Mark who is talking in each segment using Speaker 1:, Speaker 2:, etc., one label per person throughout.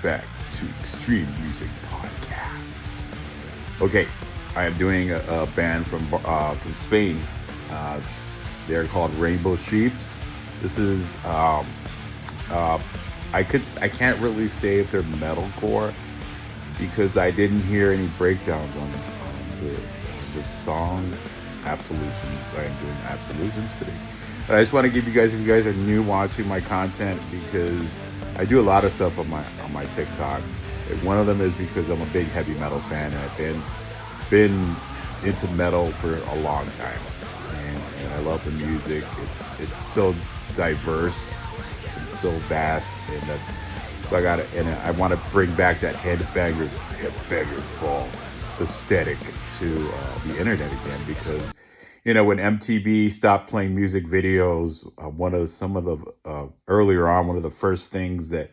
Speaker 1: back to Extreme Music Podcast. Okay, I am doing a band from Spain. Uh, they're called Rainbowsheep. This is uh, I can't really say if they're metalcore because I didn't hear any breakdowns on the song Absolutions. I am doing Absolutions today. But I just want to give you guys, if you guys are new watching my content, because I do a lot of stuff on my TikTok. And one of them is because I'm a big heavy metal fan, and I've been into metal for a long time, and I love the music. It's so diverse and so vast, and that's so I want to bring back that headbangers ball aesthetic to the internet again, because when MTV stopped playing music videos, some of the earlier on, one of the first things that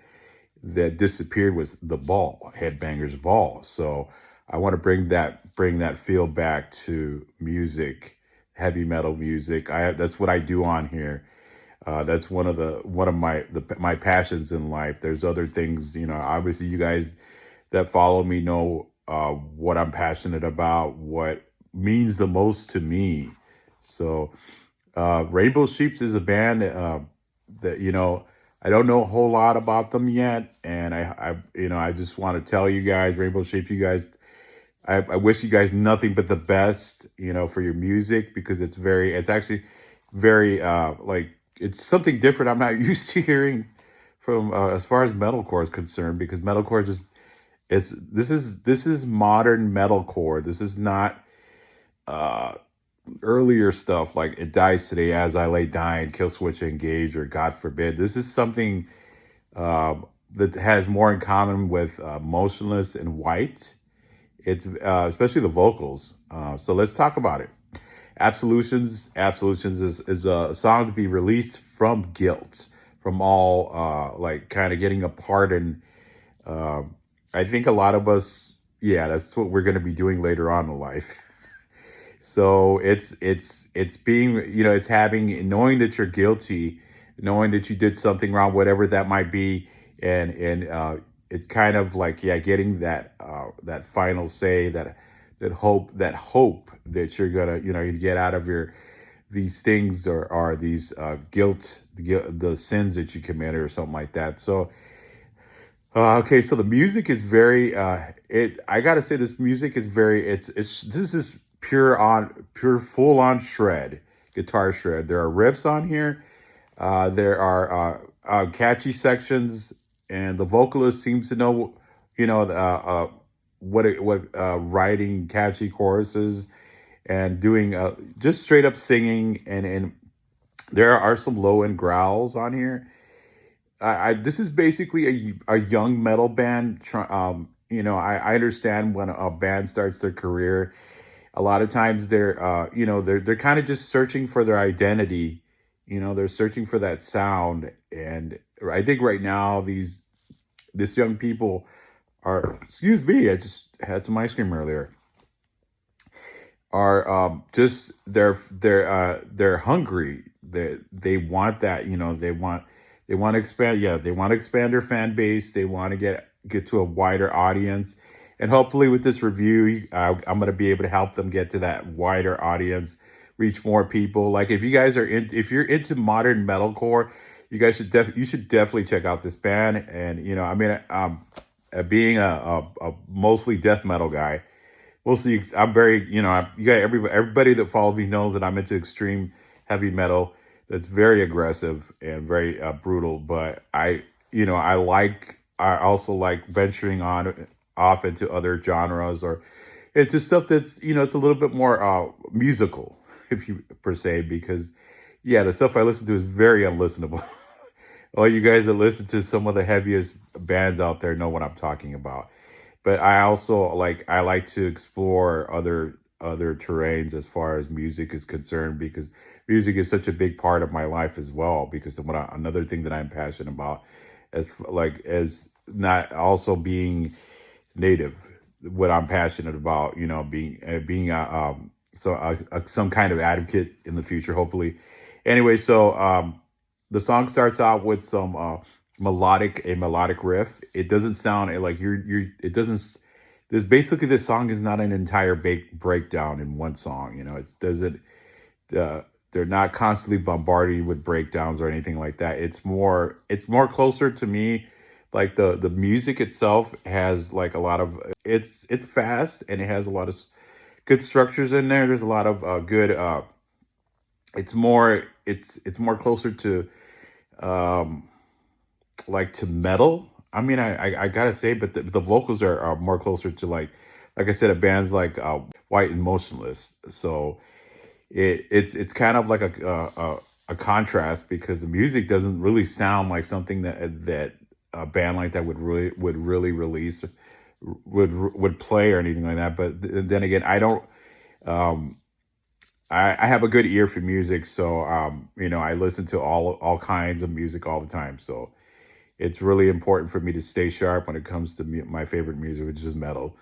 Speaker 1: disappeared was the ball, headbangers ball. So I want to bring that feel back to music, heavy metal music. That's what I do on here. That's one of my passions in life. There's other things, obviously you guys that follow me know what I'm passionate about, what means the most to me. So Rainbowsheep is a band that I don't know a whole lot about them yet, and I just want to tell you guys, Rainbowsheep, you guys, I wish you guys nothing but the best, for your music, because it's actually very it's something different I'm not used to hearing from as far as metalcore is concerned, because metalcore this is modern metalcore. This is not uh earlier stuff like It Dies Today, As I Lay Dying, Kill Switch Engage, or God Forbid. This is something that has more in common with Motionless and White. It's especially the vocals. So let's talk about it. Absolutions is a song to be released from guilt, from all kind of getting apart, and uh, I think a lot of us, yeah, that's what we're going to be doing later on in life. So it's being, it's having, knowing that you're guilty, knowing that you did something wrong, whatever that might be, and it's kind of like, yeah, getting that final say, that hope that you're gonna, you get out of these things, or these the sins that you committed or something like that. So okay, so the music is very I gotta say, this music is very, this is pure full on shred, guitar shred. There are riffs on here. There are catchy sections, and the vocalist seems to know, what writing catchy choruses and doing just straight up singing, and there are some low end growls on here. This is basically a young metal band. I understand when a band starts their career, a lot of times they're kind of just searching for their identity. They're searching for that sound, and I think right now this young people are, excuse me, I just had some ice cream earlier, are just they're hungry. They want that, they want to expand. Yeah, they want to expand their fan base. They want to get to a wider audience, and hopefully with this review, I'm going to be able to help them get to that wider audience, reach more people. Like, if you guys are if you're into modern metalcore, you should definitely check out this band. And being a mostly death metal guy, mostly, I'm very, you got everybody that follows me knows that I'm into extreme heavy metal that's very aggressive and very brutal. But I also like venturing off into other genres, or into stuff that's, it's a little bit more musical, if you per se, because yeah, the stuff I listen to is very unlistenable. All you guys that listen to some of the heaviest bands out there know what I'm talking about. But I like to explore other terrains as far as music is concerned, because music is such a big part of my life as well. Because another thing that I'm passionate about, as not also being native, what I'm passionate about, being some kind of advocate in the future, hopefully. Anyway, so the song starts out with some melodic riff. It doesn't sound like it doesn't. There's basically, this song is not an entire breakdown in one song. It doesn't. Uh, they're not constantly bombarding you with breakdowns or anything like that. It's more closer to me. Like the music itself has like a lot of, it's fast, and it has a lot of good structures in there. There's a lot of good. It's more closer to, um, like, to metal. I mean, I gotta say, but the vocals are more closer to, like I said, a band's like, White and Motionless. So it's kind of like a contrast, because the music doesn't really sound like something that a band like that would really release, would play or anything like that. But then again, I don't. Um, I have a good ear for music, so I listen to all kinds of music all the time. So it's really important for me to stay sharp when it comes to my favorite music, which is metal.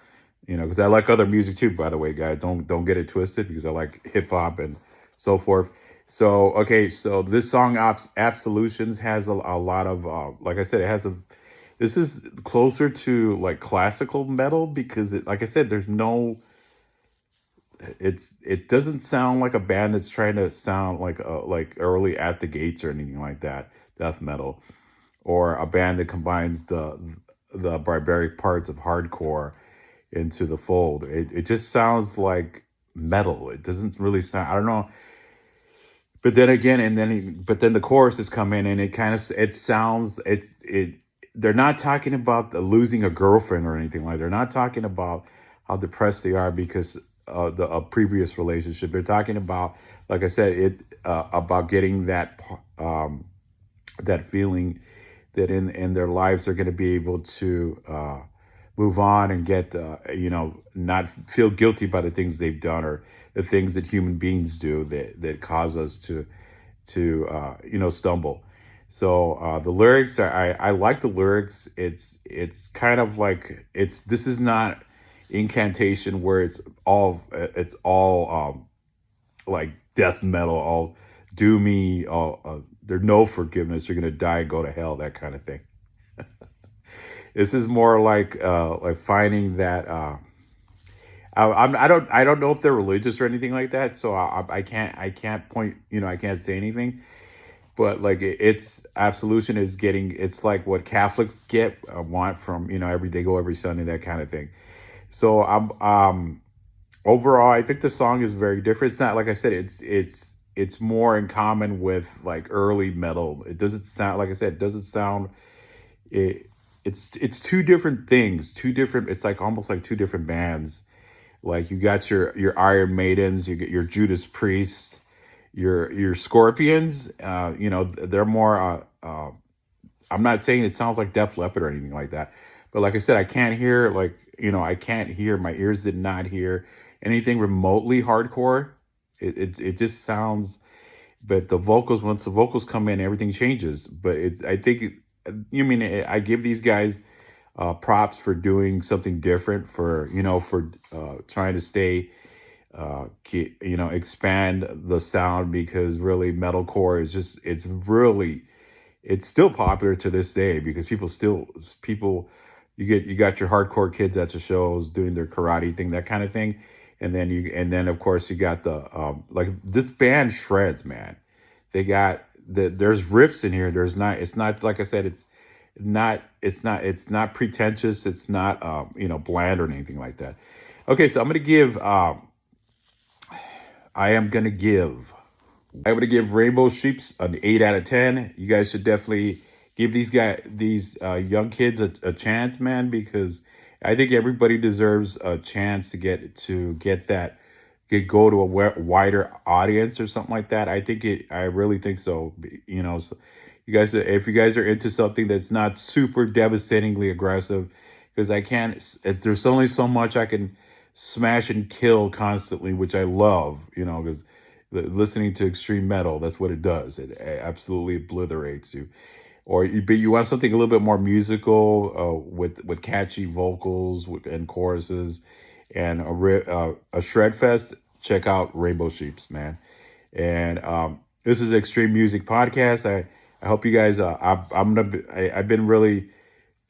Speaker 1: Because I like other music too. By the way, guys, don't get it twisted, because I like hip hop and so forth. So okay, so this song, Absolutions, has a lot of, like I said, it has a. This is closer to like classical metal, because like I said, there's no. It doesn't sound like a band that's trying to sound like early At the Gates or anything like that, death metal, or a band that combines the barbaric parts of hardcore into the fold. It just sounds like metal. It doesn't really sound. I don't know. But then again, but then the choruses come in, and it sounds it. They're not talking about losing a girlfriend or anything like that. They're not talking about how depressed they are because the a previous relationship. They're talking about, like I said, about getting that feeling that in their lives they're going to be able to move on and get not feel guilty by the things they've done, or the things that human beings do that cause us to stumble. So the lyrics, I like the lyrics. It's kind of like, this is not incantation where it's all like death metal, all doomy, all there's no forgiveness, you're gonna die and go to hell, that kind of thing. This is more like finding that. I don't know if they're religious or anything like that, so I can't point, I can't say anything. But like, it's absolution is getting, it's like what Catholics want from, they go every Sunday, that kind of thing. So overall, I think the song is very different. It's not, like I said, it's more in common with like early metal. It doesn't sound, like I said, it doesn't sound it. It's two different things, two different. It's like almost like two different bands. Like, you got your Iron Maidens, you get your Judas Priest, your Scorpions. They're more. I'm not saying it sounds like Def Leppard or anything like that, but like I said, I can't hear, I can't hear. My ears did not hear anything remotely hardcore. It just sounds. But once the vocals come in, everything changes. But I think, I give these guys props for doing something different, for trying to stay, expand the sound, because really metalcore is just, it's still popular to this day, because people, you got your hardcore kids at the shows doing their karate thing, that kind of thing. And then of course you got like, this band shreds, man. There's riffs in here. It's not, like I said, it's not pretentious. It's not bland or anything like that. Okay, so I'm gonna give Rainbow Sheeps an 8 out of 10. You guys should definitely give these young kids a chance, man, because I think everybody deserves a chance to get that, go to a wider audience or something like that. I really think so. So if you guys are into something that's not super devastatingly aggressive, because there's only so much I can smash and kill constantly, which I love, because listening to extreme metal, that's what it does. It absolutely obliterates you. But you want something a little bit more musical, with catchy vocals and choruses, and a shred fest. Check out Rainbow Sheeps, man. And this is Extreme Music Podcast. I hope you guys. I'm gonna. I've been really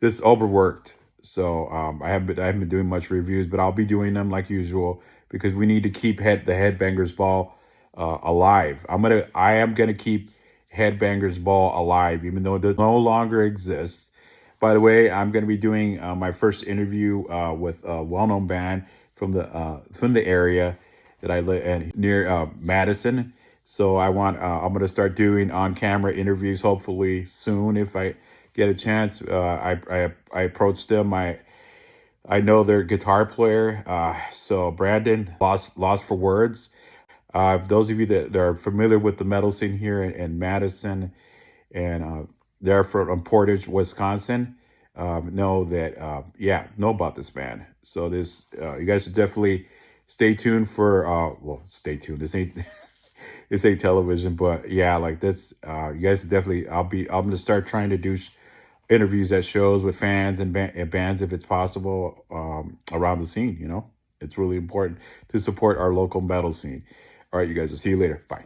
Speaker 1: just overworked, so I haven't been doing much reviews, but I'll be doing them like usual because we need to keep the Headbangers Ball alive. I am gonna keep Headbangers Ball alive, even though it no longer exists. By the way, I'm gonna be doing my first interview with a well-known band from the area that I live in near Madison. So I'm gonna start doing on-camera interviews hopefully soon if I get a chance. I approached them. I know their guitar player. So Brandon, lost for words. Those of you that are familiar with the metal scene here in Madison and they're from Portage, Wisconsin, know that know about this band. So you guys should definitely stay tuned for stay tuned. This ain't this ain't television, but yeah, like this. You guys should definitely. I'm gonna start trying to do interviews at shows with fans and bands if it's possible around the scene. It's really important to support our local metal scene. All right, you guys. I'll see you later. Bye.